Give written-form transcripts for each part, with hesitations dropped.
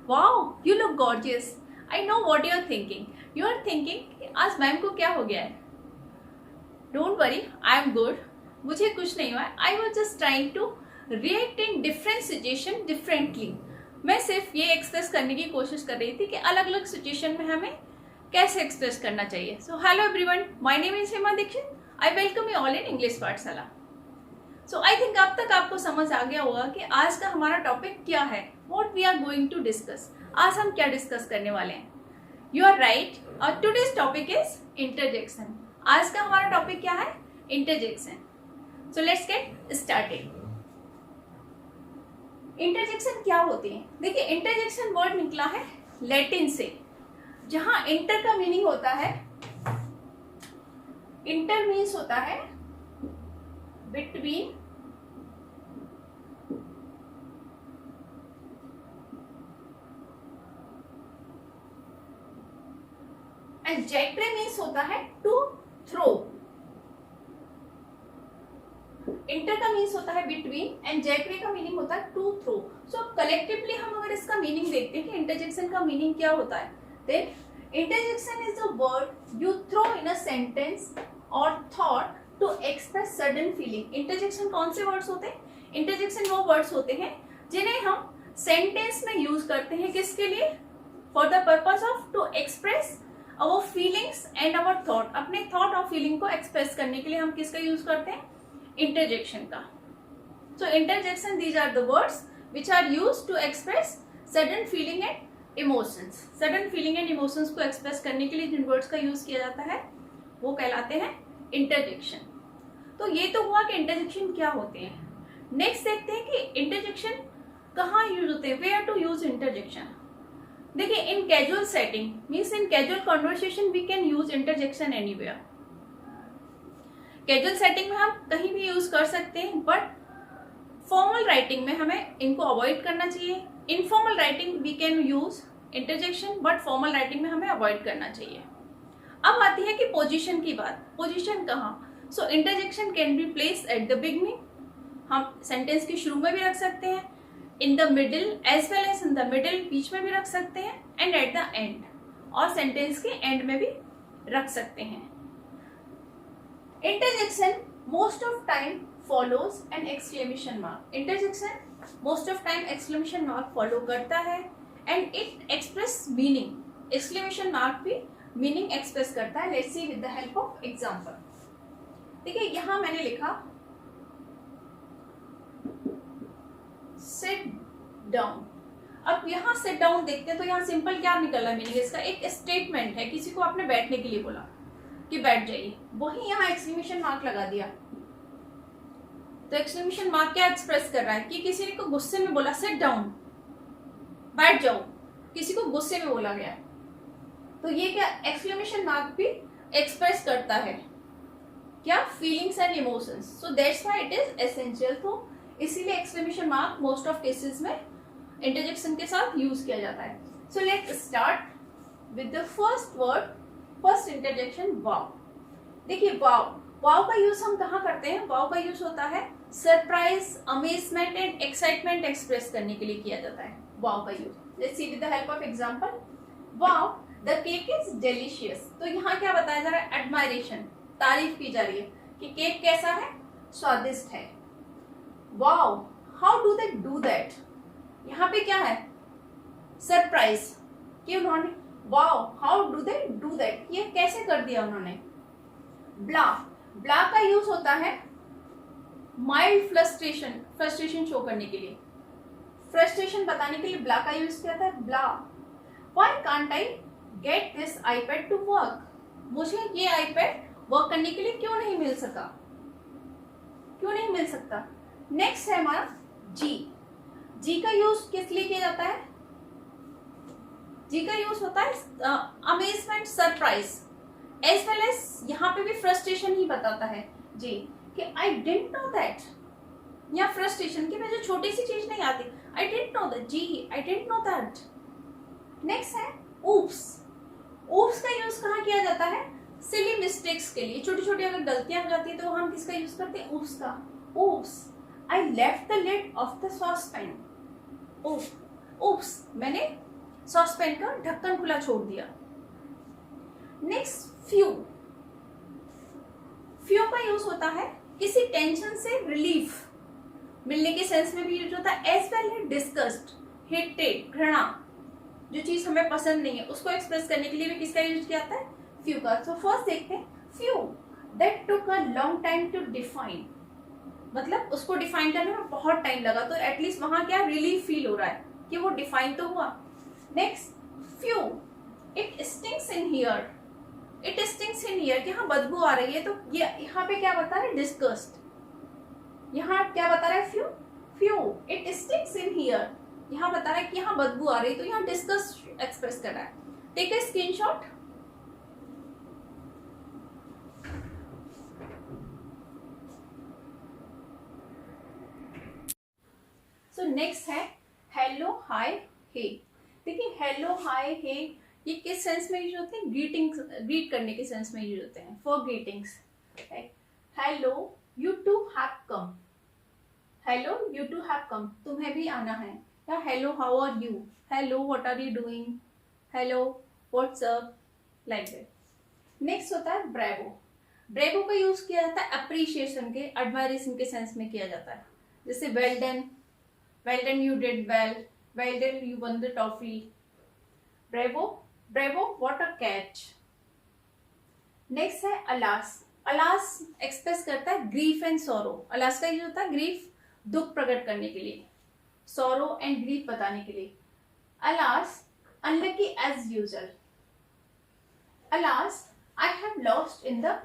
Wow, you look gorgeous. I know what you are thinking. You are thinking आज ma'am को क्या हो गया है? Don't worry, I am good. मुझे कुछ नहीं हुआ है. I was just trying to react in different situation differently. मैं सिर्फ ये एक्सप्रेस करने की कोशिश कर रही थी कि अलग अलग सिचुएशन में हमें कैसे एक्सप्रेस करना चाहिए. So hello everyone, my name is Hema Dixit. I welcome you all in English पाठशाला. So I think अब तक आपको समझ आ गया होगा कि आज का हमारा टॉपिक क्या है. What we are going to discuss. आज हम क्या डिस्कस करने वाले हैं. You are right. और today's topic is interjection. आज का हमारा टॉपिक क्या है? Interjection. So let's get started. Interjection क्या होती है? देखिए, इंटरजेक्शन वर्ड निकला है लैटिन से, जहां इंटर का मीनिंग होता है, इंटर मीन्स होता है बिटवीन, एंड जैक्रे मीन्स होता है टू थ्रो. इंटर का मीन्स होता है बिटवीन एंड जैक्रे का मीनिंग होता है टू थ्रो. सो कलेक्टिवली हम अगर इसका मीनिंग देखते हैं कि इंटरजेक्शन का मीनिंग क्या होता है, then interjection is a word you throw in a sentence और thought to express sudden feeling. Interjection कौन से वर्ड्स होते हैं? इंटरजेक्शन वो वर्ड्स होते हैं जिन्हें हम सेंटेंस में यूज करते हैं. किसके लिए? For the purpose of to express our feelings and our thought. अपने थॉट और फीलिंग को एक्सप्रेस करने के लिए हम किसका यूज करते हैं? इंटरजेक्शन का. So interjection, these are the words which are used to express sudden feeling and emotions. Sudden feeling and emotions को एक्सप्रेस करने के लिए जिन वर्ड्स का यूज किया जाता है वो कहलाते हैं इंटरजेक्शन. तो ये तो हुआ कि इंटरजेक्शन क्या होते हैं. नेक्स्ट देखते हैं कि इंटरजेक्शन कहाँ यूज होते हैं, वेयर टू यूज इंटरजेक्शन. देखिए, in casual setting means in casual conversation we can use interjection anywhere. Casual setting में हम कहीं भी यूज कर सकते हैं, बट फॉर्मल राइटिंग में हमें इनको अवॉइड करना चाहिए. Informal writing we can use interjection, but formal writing में हमें अवॉइड करना चाहिए. अब आती है कि पोजीशन की बात. पोजीशन कहाँ? So interjection can be place at the beginning. हम सेंटेंस के शुरू में भी रख सकते हैं, in the middle as well as in the middle, बीच में भी रख सकते हैं, एंड एट द एंड, और सेंटेंस के एंड में भी रख सकते हैं. Interjection most of time follows an exclamation mark. Interjection most of time exclamation mark follow करता है and it express meaning. Exclamation mark भी meaning express करता है. Let's see with the help of example. देखिए, यहाँ मैंने लिखा sit down. अब यहाँ sit down देखते हैं तो यहाँ सिंपल क्या निकला मीनिंग इसका? एक स्टेटमेंट है, किसी को आपने बैठने के लिए बोला कि बैठ जाइए, वही यहाँ एक्सक्लेमेशन मार्क लगा दिया. तो एक्सक्लेमेशन मार्क क्या एक्सप्रेस कर रहा है कि किसी को गुस्से में बोला सिट डाउन, बैठ जाओ, किसी को गुस्से में बोला गया. तो ये क्या एक्सक्लेमेशन मार्क भी एक्सप्रेस करता है क्या? Feelings and emotions. So that's why it is essential. तो इसीलिए exclamation mark most of cases में इंटरजेक्शन के साथ यूज किया जाता है. So let's start with the first word, first interjection wow. देखिए, वाव का यूज हम कहाँ करते हैं? वाव का यूज होता है surprise, amazement and excitement express करने के लिए किया जाता है वाव का use. Let's see with the help of example. Wow, the cake is delicious. तो यहाँ क्या बताया जा रहा है? एडमायरेशन, तारीफ की जा रही है कि केक कैसा है? स्वादिष्ट है. Wow, how do they do that. यहाँ पे क्या है? सरप्राइज कि उन्होंने, wow how do they do that, ये कैसे कर दिया उन्होंने. ब्ला का यूज होता है माइल्ड फ्रस्ट्रेशन शो करने के लिए, फ्रस्ट्रेशन बताने के लिए ब्ला का यूज किया था. Blah, why can't I get this iPad to work. मुझे ये आईपैड वर्क करने के लिए क्यों नहीं मिल सकता. नेक्स्ट है हमारा जी का यूज किस लिए किया जाता है? जी का यूज होता है amazement, surprise, as well as यहाँ पे भी फ्रस्ट्रेशन ही बताता है जी, कि आई डिडंट नो दैट, या फ्रस्ट्रेशन की मुझे छोटी सी चीज नहीं आती, I didn't know that, gee I didn't know that. Next है ऊप्स का यूज कहाँ किया जाता है? सिली मिस्टेक्स के लिए, छोटी छोटी अगर गलतियां हो जाती है तो हम किसका यूज करते हैं? ऊप्स का. Oops, I left the lid of the saucepan. Oops, मैंने सॉसपैन का ढक्कन खुला छोड़ दिया। Next phew. फ्यू का यूज होता है किसी टेंशन से रिलीफ मिलने के सेंस में भी यूज होता है। एज वेल है डिस्गस्ट, हेटेड, घृणा, जो चीज हमें पसंद नहीं है उसको एक्सप्रेस करने के लिए भी किसका यूज किया जाता है? फ्यू का। तो फर्स्ट देखते हैं phew that took a long time to define, मतलब उसको डिफाइन करने में बहुत टाइम लगा, तो एटलीस्ट वहां क्या रिलीफ फील हो रहा है कि वो डिफाइन तो हुआ। Next few it stings in here. It stings in here, यहाँ बदबू आ रही है, तो ये यहाँ पे क्या बता रहा है? डिस्गस्ट। यहाँ क्या बता रहा है? Few. Few it stings in here, यहाँ बता रहा है कि यहाँ बदबू आ रही है, तो यहाँ डिस्गस्ट एक्सप्रेस कर रहा है। Take a screenshot. So next है हेलो, हाय, हे। देखिए हेलो, हाय, हे ये किस सेंस में यूज होते हैं? ग्रीटिंग्स, ग्रीट करने के सेंस में यूज होते हैं, for greetings. Hello you too have come. Hello you too have come, तुम्हें भी आना है। या hello how are you, hello what are you doing, hello what's up, like that. Next होता है ब्रेवो। ब्रेवो का यूज किया जाता है अप्रिशिएशन के, एडमायरेशन के सेंस में किया जाता है। जैसे well done you did well done you won the toffee. Bravo, bravo what a catch. Next है अलास। अलास एक्सप्रेस करता है ग्रीफ एंड सॉरो। अलास का यूज होता है ग्रीफ, दुख प्रकट करने के लिए, सॉरो एंड ग्रीफ बताने के लिए। Alas unlucky as usual. Alas I have lost in the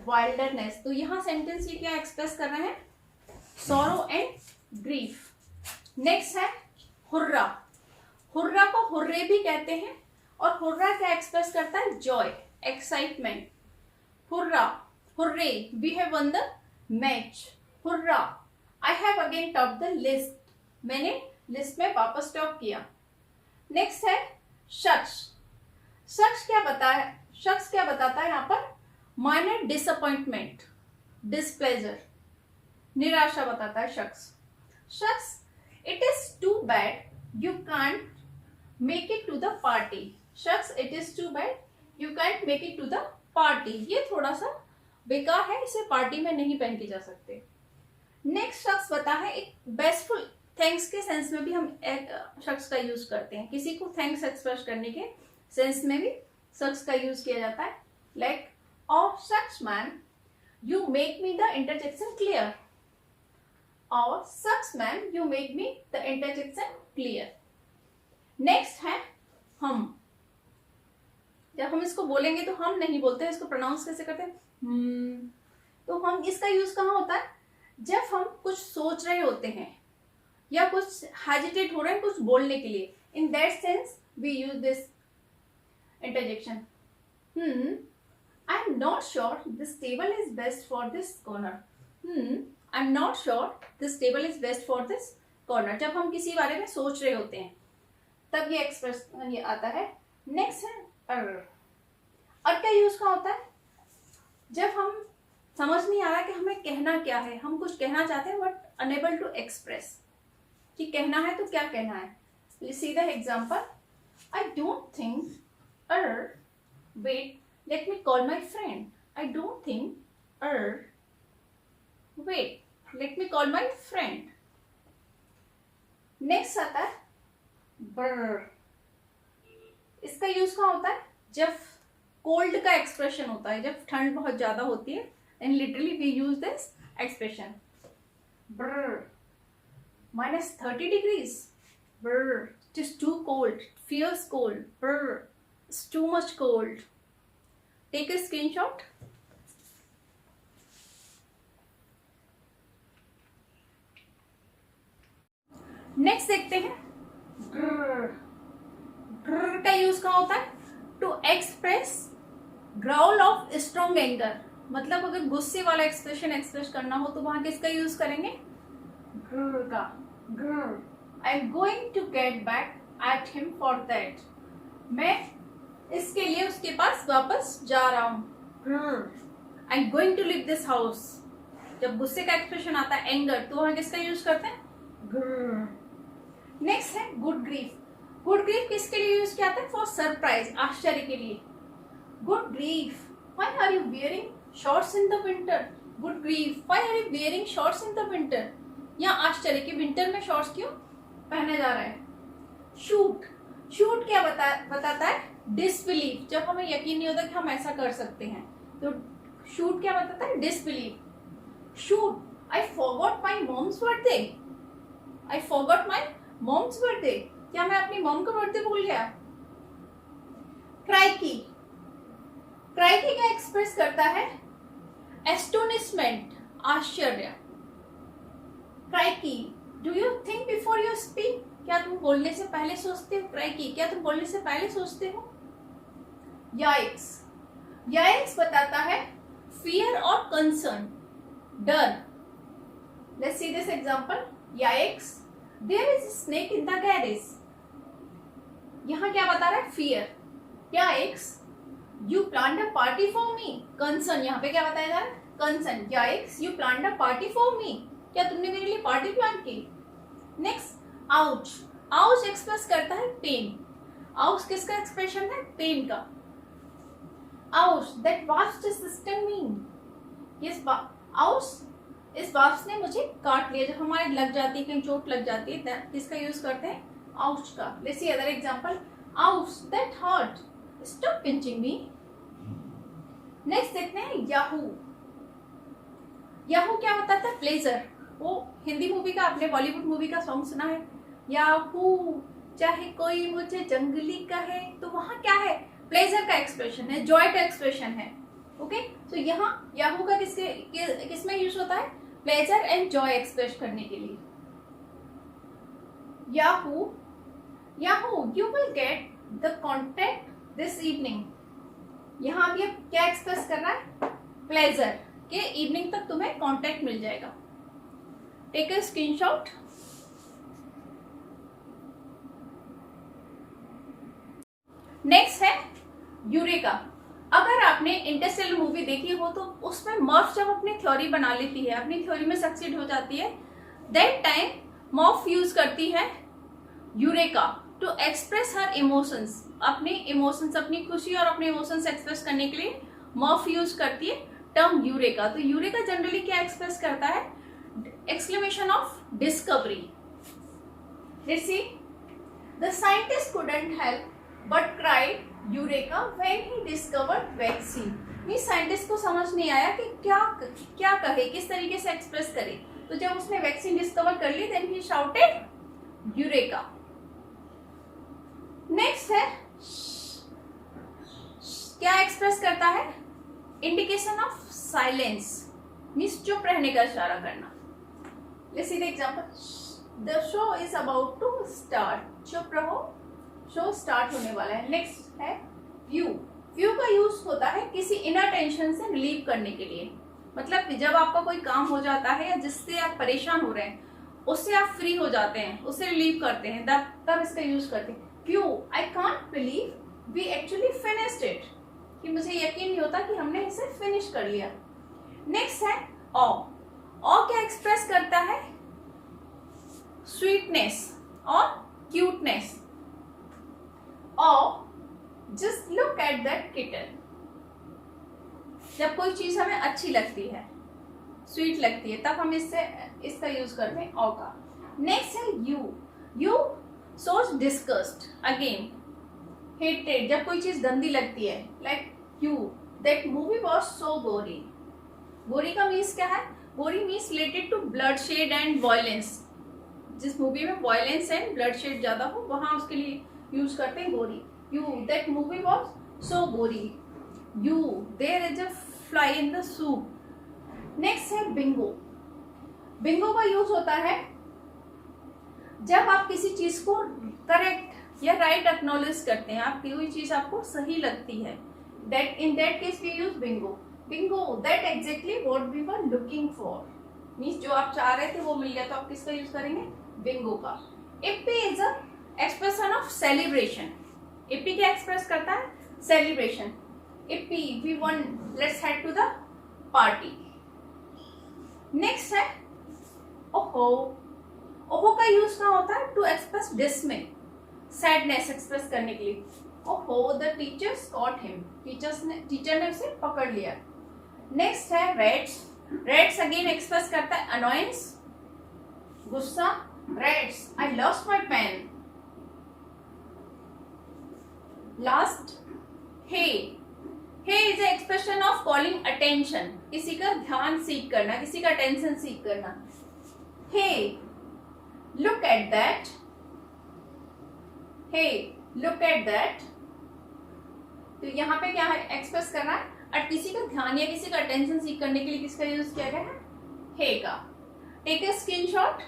wilderness, तो यहां सेंटेंस ये क्या एक्सप्रेस कर रहे हैं? Sorrow and grief. नेक्स्ट है हुर्रा। हुर्रा को हुर्रे भी कहते हैं, और हुर्रा क्या एक्सप्रेस करता है? Joy, excitement. Hurrah, hurray, we have won the match. Hurrah, I have again top the list, मैंने लिस्ट में वापस टॉप किया। नेक्स्ट है शख्स। शख्स क्या बताता है यहाँ पर? माइनर डिसअपॉइंटमेंट, डिसप्लेजर, निराशा बताता है shucks. It is too bad you can't make it to the party. Shucks it is too bad you can't make it to the party, ये थोड़ा सा बेकार है, इसे पार्टी में नहीं पहन के जा सकते। नेक्स्ट शख्स बता है एक बेस्टफुल, थैंक्स के सेंस में भी हम एक शख्स का यूज करते हैं, किसी को थैंक्स एक्सप्रेस करने के सेंस में भी शख्स का यूज किया जाता है। लाइक और शख्स man you make me the interjection clear, और शख्स man you make me the interjection clear. Next है हम। जब हम इसको बोलेंगे तो हम नहीं बोलते, इसको प्रोनाउंस कैसे करते हैं? तो हम, इसका यूज कहाँ होता है? जब हम कुछ सोच रहे होते हैं या कुछ हेजिटेट हो रहे हैं कुछ बोलने के लिए, in that sense we use this interjection. I am not sure this table is best for this corner. I am not sure this table is best for this corner. जब हम किसी बारे में सोच रहे होते हैं तब ये एक्सप्रेस ये आता है। नेक्स्ट है अर का यूज कहाँ होता है? जब हम समझ नहीं आ रहा कि हमें कहना क्या है, हम कुछ कहना चाहते हैं बट अनेबल टू एक्सप्रेस कि कहना है तो क्या कहना है। See the example, I don't think wait let me call my friend. I don't think wait let me call my friend. Next आता है ब्र। इसका यूज कहाँ होता है? जब कोल्ड का एक्सप्रेशन होता है, जब ठंड बहुत ज्यादा होती है, and literally we use this expression brr. -30 degrees, brr, it is too cold, fierce cold, brr, it's too much cold. Take a screenshot. Next देखते हैं ग्रर। ग्रर का यूज कहाँ होता है? To express growl of strong anger, मतलब अगर गुस्से वाला एक्सप्रेशन एक्सप्रेस करना हो तो वहां किसका यूज करेंगे? ग्रर का। Grr, I am going to get back at him for that, मैं इसके लिए उसके पास वापस जा रहा हूं। Grr, I am going to leave this house. जब गुस्से का एक्सप्रेशन आता है एंगर, तो वहां किसका यूज करते हैं? ग्रर। नेक्स्ट है गुड ग्रीफ। गुड ग्रीफ किसके लिए यूज किया था? फॉर सरप्राइज, आश्चर्य के लिए। Good grief, why are you wearing shorts in the winter? Good grief, why are you wearing shorts in the winter? या आश्चर्य कि विंटर में शॉर्ट्स क्यों पहने जा रहा है। शूट, शूट क्या बताता है? डिसबिलीव, जब हमें यकीन नहीं होता कि हम ऐसा कर सकते हैं, तो शूट क्या बताता है? Disbelieve. Shoot, I forgot my mom's birthday. I forgot my mom's birthday, क्या मैं अपनी मॉम का बर्थडे भूल गया? क्राइकी, क्राइकी क्या एक्सप्रेस करता है? एस्टोनिशमेंट, आश्चर्य। Crikey, do you think before you speak? क्या तुम बोलने से पहले सोचते हो? क्राइकी, क्या तुम बोलने से पहले सोचते हो? याइक्स, याइक्स बताता है फियर और कंसर्न, डर। Let's see this example. Yikes, there is a snake in the garage. यहां क्या बता रहा है? Fear. Yikes, you planned a party for me. Concern, यहाँ पे क्या बताया जा रहा है? Concern. Yikes, you planned a party for me, क्या तुमने मेरे लिए पार्टी प्लान की? नेक्स्ट, आउच, आउच एक्सप्रेस करता है पेन। आउच किसका एक्सप्रेशन है? पेन का। Ouch, that wasp just stung me. Ouch, इस वास्प ने मुझे काट लिया। जब हमारे लग जाती है, कहीं चोट लग जाती है, किसका यूज करते हैं? आउच का। Let's see other example. Ouch, that hurt, stop pinching me. Next देखते हैं याहू। याहू क्या बताता है? प्लेजर। वो हिंदी मूवी का, आपने बॉलीवुड मूवी का सॉन्ग सुना है, याहू चाहे कोई मुझे जंगली कहे, तो वहां क्या है? प्लेजर का एक्सप्रेशन है, जॉय का एक्सप्रेशन है। ओके, तो यहाँ याहू का किसमें यूज होता है? प्लेजर एंड जॉय एक्सप्रेस करने के लिए। Yahoo, Yahoo, you will get the contact this evening. यहाँ अब ये क्या एक्सप्रेस कर रहा है? प्लेजर के इवनिंग तक तुम्हें कॉन्टेक्ट मिल जाएगा। Take a screenshot. नेक्स्ट है यूरेका। अगर आपने इंटरस्टेलर मूवी देखी हो तो उसमें मर्फ जब अपनी थ्योरी बना लेती है, अपनी थ्योरी में सक्सीड हो जाती है, दैट टाइम मर्फ यूज करती है eureka to express her emotions. अपने इमोशंस, अपनी खुशी और अपने इमोशंस एक्सप्रेस करने के लिए मर्फ यूज करती है टर्म यूरेका। तो यूरेका जनरली क्या एक्सप्रेस करता है? Exclamation of discovery. Let's see, the scientist couldn't help but cried eureka when he discovered vaccine। Means scientist को समझ नहीं आया कि क्या कहे, किस तरीके से एक्सप्रेस करे, तो जब उसने वैक्सीन डिस्कवर कर ली, then he shouted eureka. Next है, क्या एक्सप्रेस करता है? इंडिकेशन ऑफ साइलेंस, मींस चुप रहने का इशारा करना। Let's see the example. The show is about to start, चुप रहो, शो स्टार्ट होने वाला है। नेक्स्ट है व्यू। व्यू का यूज होता है किसी इनर टेंशन से रिलीव करने के लिए। मतलब कि जब आपका कोई काम हो जाता है या जिससे आप परेशान हो रहे हैं, उससे आप फ्री हो जाते हैं, उससे रिलीव करते हैं, तब इसका यूज करते हैं। Whew, I can't believe we actually finished it, कि मुझे यकीन नहीं होता कि हमने इसे फिनिश कर लिया। नेक्स्ट है ऑ। ऑ क्या एक्सप्रेस करता है? स्वीटनेस और cuteness. Aw, just look at that kitten. जब कोई चीज हमें अच्छी लगती है, स्वीट लगती है, तब हम इसका यूज करते हैं ऑ का। नेक्स्ट है यू। यू सोच डिस्कस्ड, अगेन हेटेड, जब कोई चीज गंदी लगती है, like ew, that movie was so boring. Gory का मीन्स क्या है? Gory means related to bloodshed and violence. जिस मूवी में वायलेंस एंड ब्लड शेड ज्यादा हो, वहां उसके लिए यूज करते हैं gory. Ew, that movie was so boring. Ew, there is a fly in the soup. Next है बिंगो। बिंगो का यूज होता है जब आप किसी चीज को करेक्ट या राइट एक्नॉलेज करते हैं, आपकी कोई चीज आपको सही लगती है, that in that case we use bingo. Bingo, that exactly what we were looking for, means जो आप चाह रहे थे वो मिल गया, तो आप किसका यूज करेंगे? बिंगो का। Yippee is a expression of celebration. Yippee क्या एक्सप्रेस करता है? Celebration. Yippee, we won, let's head to the party. Next है ओहो। ओहो का यूज कहाँ होता है? To express dismay, sadness express करने के लिए, oho the teachers caught him, teacher ने उसे पकड़ लिया। नेक्स्ट है रेड्स। रेड्स अगेन एक्सप्रेस करता है अनोयंस, गुस्सा। Rats, I lost my pen. Last, hey. Hey is a expression of calling attention, किसी का ध्यान सीख करना, किसी का अटेंशन सीख करना। Hey, look at that. Hey, look at that. तो यहाँ पे क्या है, एक्सप्रेस करना है और किसी का ध्यान या किसी का अटेंशन सीख करने के लिए किसका यूज किया गया है, हे का। Take a screenshot.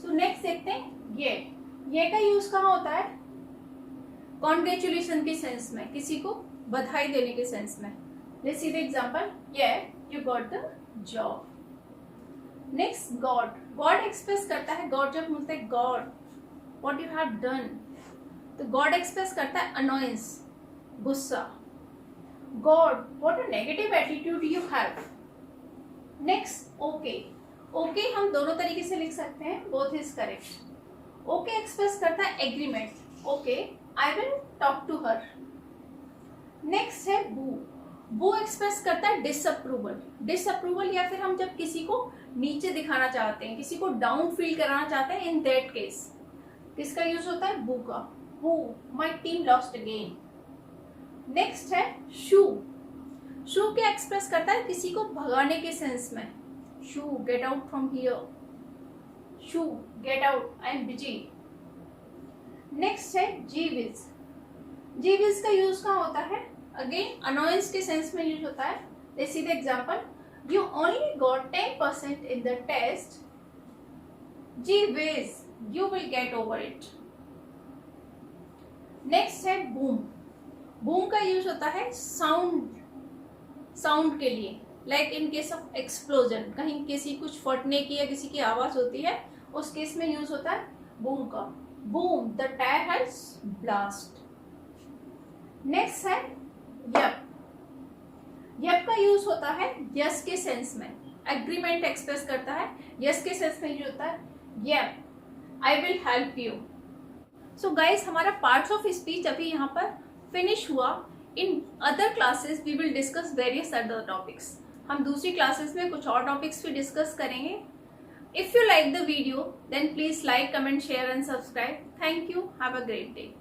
So next देखते हैं ये का यूज कहाँ होता है, कॉन्ग्रेचुलेशन के सेंस में, किसी को बधाई देने के सेंस में। Let's see the example, you got the job. Next God. God express करता है, गॉड जब बोलते हैं God what you have done, तो गॉड एक्सप्रेस करता है अनोयंस, गुस्सा। God what a negative attitude you have. Next okay. Okay हम दोनों तरीके से लिख सकते हैं, both is correct. Okay express करता है agreement, okay I will talk to her. Next है बू। बू एक्सप्रेस करता है डिसअप्रूवल। डिसअप्रूवल या फिर हम जब किसी को नीचे दिखाना चाहते हैं, किसी को डाउन फील कराना चाहते हैं, इन दैट केस किसका यूज होता है, बू का। बू, my team lost again. Next है शू। शू क्या एक्सप्रेस करता है, किसी को भगाने के सेंस में। Shoo, get out from here. Shoo, get out, I am busy. Next है जी विज। जी विज का यूज कहाँ होता है, अगेन अनोयंस के सेंस में यूज होता है। Let's see the example, you only got 10% in the test, gee whiz you will get over it. Next है बूम। बूम का यूज होता है साउंड के लिए, like in case of explosion, कहीं किसी कुछ फटने की या किसी की आवाज होती है, उस केस में यूज होता है बूम का। Boom, the tyre has blast. Next है यप। यप का यूज होता है यस के सेंस में, एग्रीमेंट एक्सप्रेस करता है, यस के सेंस में यूज होता है yup, I will help you. So guys, हमारा पार्ट्स ऑफ स्पीच अभी यहाँ पर फिनिश हुआ। In other classes we will discuss various other topics. हम दूसरी क्लासेस में कुछ और टॉपिक्स भी डिस्कस करेंगे। If you like the video then please like, comment, share and subscribe. Thank you, have a great day.